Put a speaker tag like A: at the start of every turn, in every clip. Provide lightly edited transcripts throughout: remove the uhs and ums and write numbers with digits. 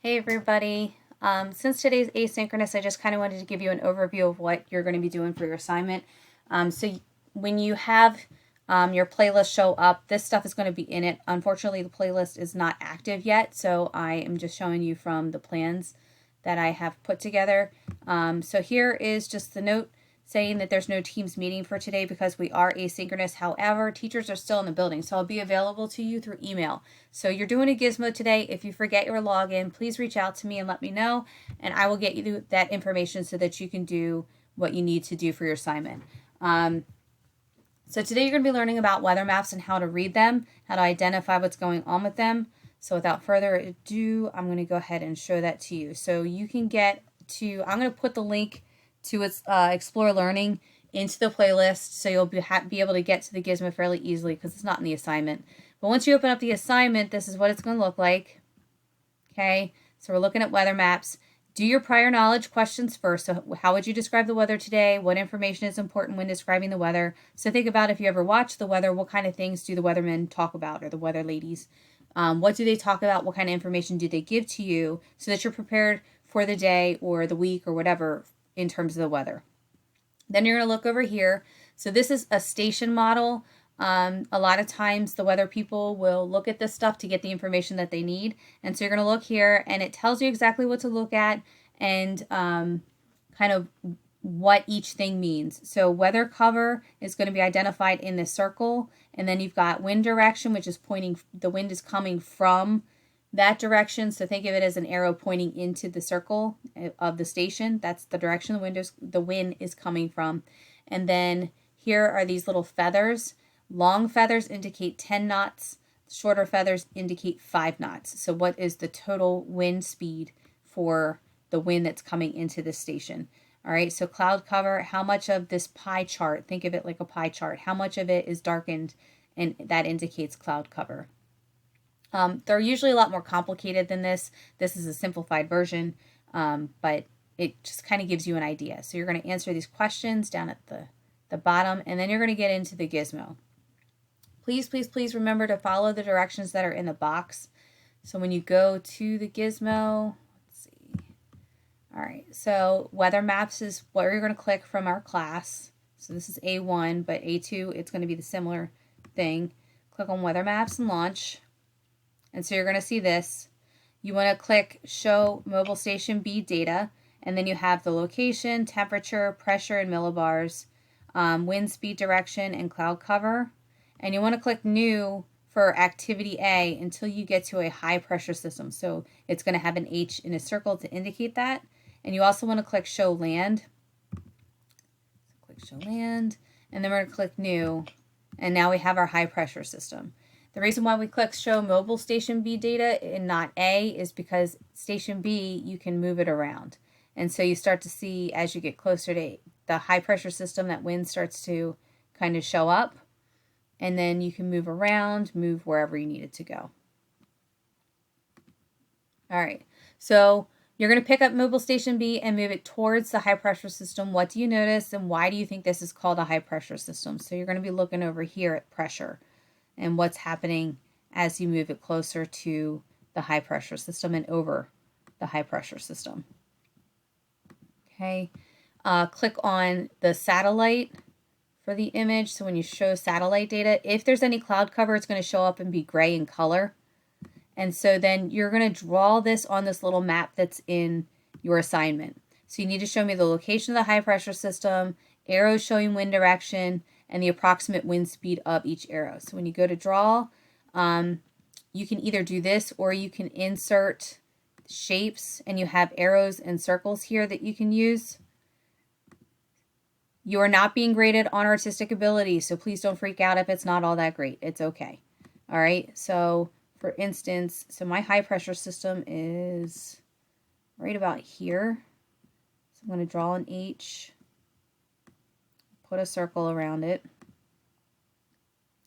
A: Hey everybody. Since today's asynchronous, I just kind of wanted to give you an overview of what you're going to be doing for your assignment. When you have your playlist show up, this stuff is going to be in it. Unfortunately, the playlist is not active yet, so I am just showing you from the plans that I have put together. So here is just the note saying that there's no Teams meeting for today because we are asynchronous. However, teachers are still in the building, so I'll be available to you through email. So you're doing a Gizmo today. If you forget your login, please reach out to me and let me know, and I will get you that information so that you can do what you need to do for your assignment. So today you're going to be learning about weather maps and how to read them, how to identify what's going on with them. So without further ado, I'm going to go ahead and show that to you. So you can get to, I'm going to put the link to its Explore Learning into the playlist, so you'll be able to get to the Gizmo fairly easily because it's not in the assignment. But once you open up the assignment, this is what it's going to look like. Okay, so we're looking at weather maps. Do your prior knowledge questions first. So how would you describe the weather today? What information is important when describing the weather? So think about, if you ever watch the weather, what kind of things do the weathermen talk about, or the weather ladies? What do they talk about? What kind of information do they give to you so that you're prepared for the day or the week or whatever in terms of the weather? Then you're going to look over here. So this is a station model. A lot of times the weather people will look at this stuff to get the information that they need. And so you're going to look here and it tells you exactly what to look at and kind of what each thing means. So weather cover is going to be identified in this circle. And then you've got wind direction, which is pointing, the wind is coming from that direction. So think of it as an arrow pointing into the circle of the station. That's the direction the wind is coming from. And then here are these little feathers. Long feathers indicate 10 knots. Shorter feathers indicate 5 knots. So what is the total wind speed for the wind that's coming into this station? All right, so cloud cover, how much of this pie chart, think of it like a pie chart, how much of it is darkened, and that indicates cloud cover. They're usually a lot more complicated than this. This is a simplified version, but it just kind of gives you an idea. So you're going to answer these questions down at the bottom, and then you're going to get into the Gizmo. Please, please, please remember to follow the directions that are in the box. So when you go to the Gizmo, let's see. All right, so weather maps is where you're going to click from our class. So this is A1, but A2, it's going to be the similar thing. Click on weather maps and launch. And so you're going to see this. You want to click Show Mobile Station B Data, and then you have the location, temperature, pressure, and millibars, wind speed direction, and cloud cover. And you want to click New for Activity A until you get to a high pressure system. So it's going to have an H in a circle to indicate that. And you also want to click Show Land. So click Show Land, and then we're going to click New, and now we have our high pressure system. The reason why we click Show Mobile Station B Data and not A is because Station B, you can move it around. And so you start to see, as you get closer to the high pressure system, that wind starts to kind of show up. And then you can move around, move wherever you need it to go. All right, so you're going to pick up Mobile Station B and move it towards the high pressure system. What do you notice, and why do you think this is called a high pressure system? So you're going to be looking over here at pressure and what's happening as you move it closer to the high pressure system and over the high pressure system. Okay, click on the satellite for the image. So when you show satellite data, if there's any cloud cover, it's going to show up and be gray in color. And so then you're going to draw this on this little map that's in your assignment. So you need to show me the location of the high pressure system, arrows showing wind direction, and the approximate wind speed of each arrow. So when you go to draw, you can either do this or you can insert shapes, and you have arrows and circles here that you can use. You are not being graded on artistic ability, so please don't freak out if it's not all that great. It's okay. All right, so for instance, so my high pressure system is right about here. So I'm going to draw an H, put a circle around it.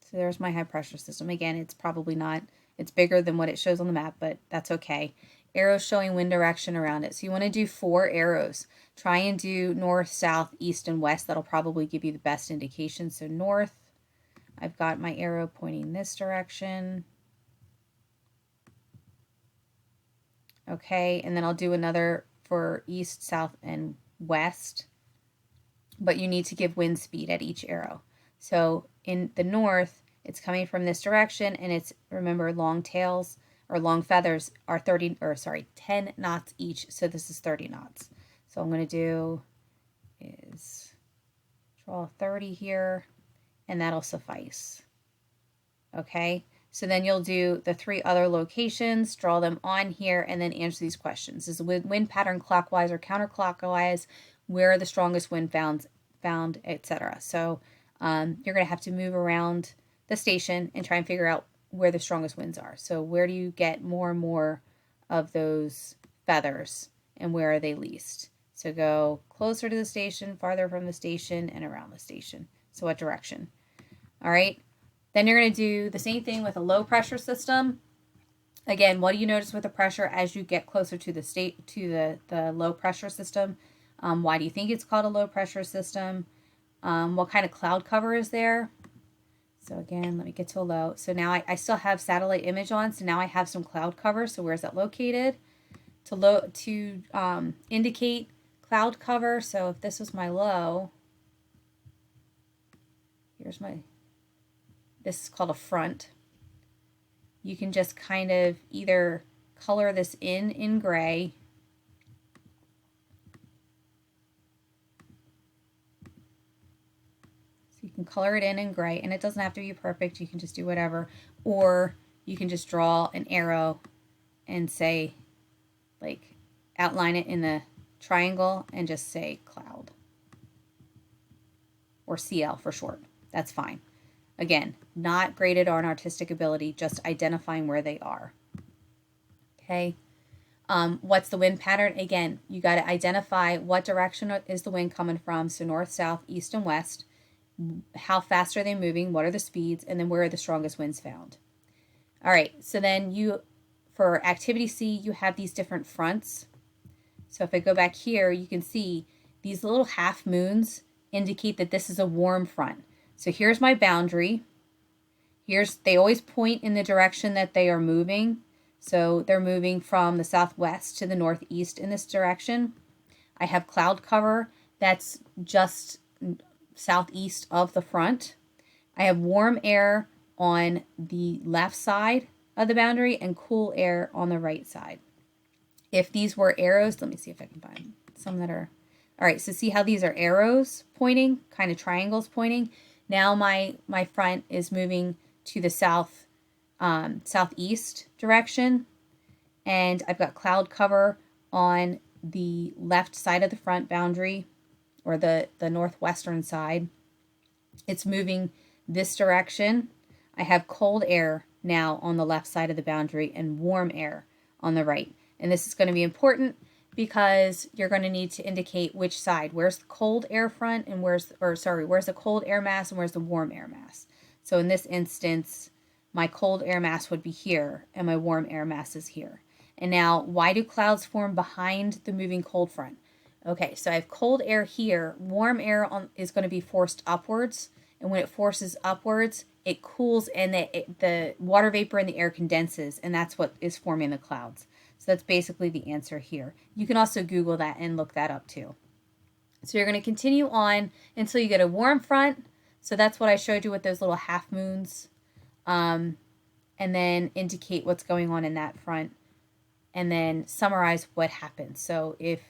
A: So there's my high pressure system. Again, it's probably not, it's bigger than what it shows on the map, but that's okay. Arrows showing wind direction around it. So you want to do 4 arrows. Try and do north, south, east, and west. That'll probably give you the best indication. So north, I've got my arrow pointing this direction. Okay, and then I'll do another for east, south, and west. But you need to give wind speed at each arrow. So in the north, it's coming from this direction, and it's, remember, long tails or long feathers are 10 knots each. So this is 30 knots. So I'm going to do is draw 30 here, and that'll suffice. Okay, so then you'll do the 3 other locations, draw them on here, and then answer these questions. Is the wind pattern clockwise or counterclockwise? Where are the strongest wind found, etc. So you're going to have to move around the station and try and figure out where the strongest winds are. So where do you get more and more of those feathers, and where are they least? So go closer to the station, farther from the station, and around the station. So what direction? All right. Then you're going to do the same thing with a low pressure system. Again, what do you notice with the pressure as you get closer to the low pressure system? Why do you think it's called a low pressure system? What kind of cloud cover is there? So again, let me get to a low. So now I still have satellite image on, so now I have some cloud cover. So where's that located? To indicate cloud cover. So if this was my low, this is called a front. You can just kind of either color this in gray. So you can color it in gray, and it doesn't have to be perfect. You can just do whatever. Or you can just draw an arrow and say, like, outline it in the triangle and just say cloud. Or CL for short. That's fine. Again, not graded on artistic ability, just identifying where they are. Okay. What's the wind pattern? Again, you got to identify what direction is the wind coming from. So north, south, east, and west. How fast are they moving? What are the speeds? And then where are the strongest winds found? All right. So then for activity C, you have these different fronts. So if I go back here, you can see these little half moons indicate that this is a warm front. So here's my boundary. They always point in the direction that they are moving. So they're moving from the southwest to the northeast in this direction. I have cloud cover that's just southeast of the front. I have warm air on the left side of the boundary and cool air on the right side. If these were arrows, let me see if I can find some that are. All right, so see how these are arrows pointing, kind of triangles pointing. Now my front is moving to the southeast direction, and I've got cloud cover on the left side of the front boundary, or the northwestern side. It's moving this direction. I have cold air now on the left side of the boundary and warm air on the right. And this is going to be important because you're going to need to indicate which side. Where's the cold air front and where's the cold air mass and where's the warm air mass? So in this instance, my cold air mass would be here and my warm air mass is here. And now, why do clouds form behind the moving cold front? Okay, so I have cold air here. Warm air is going to be forced upwards. And when it forces upwards, it cools and the water vapor in the air condenses. And that's what is forming the clouds. So that's basically the answer here. You can also Google that and look that up too. So you're going to continue on until you get a warm front. So that's what I showed you with those little half moons. And then indicate what's going on in that front. And then summarize what happens. So if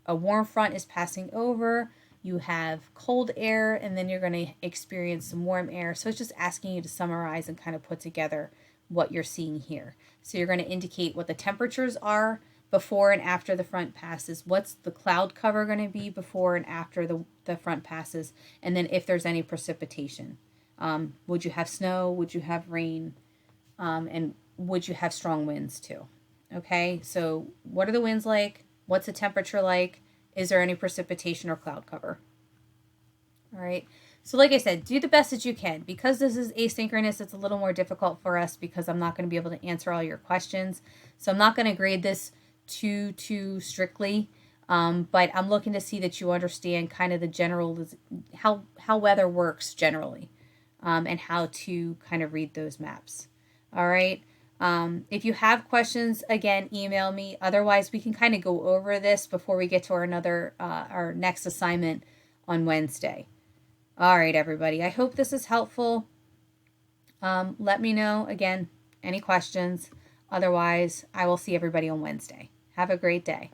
A: a warm front is passing over, you have cold air, and then you're going to experience some warm air. So it's just asking you to summarize and kind of put together what you're seeing here. So you're going to indicate what the temperatures are before and after the front passes. What's the cloud cover going to be before and after the front passes? And then if there's any precipitation. Would you have snow? Would you have rain? And would you have strong winds too? Okay, so what are the winds like? What's the temperature like? Is there any precipitation or cloud cover? All right. So like I said, do the best that you can. Because this is asynchronous, it's a little more difficult for us because I'm not going to be able to answer all your questions. So I'm not going to grade this too strictly. But I'm looking to see that you understand kind of the general, how weather works generally, and how to kind of read those maps. All right. If you have questions, again, email me. Otherwise, we can kind of go over this before we get to our next assignment on Wednesday. All right, everybody. I hope this is helpful. Let me know, again, any questions. Otherwise, I will see everybody on Wednesday. Have a great day.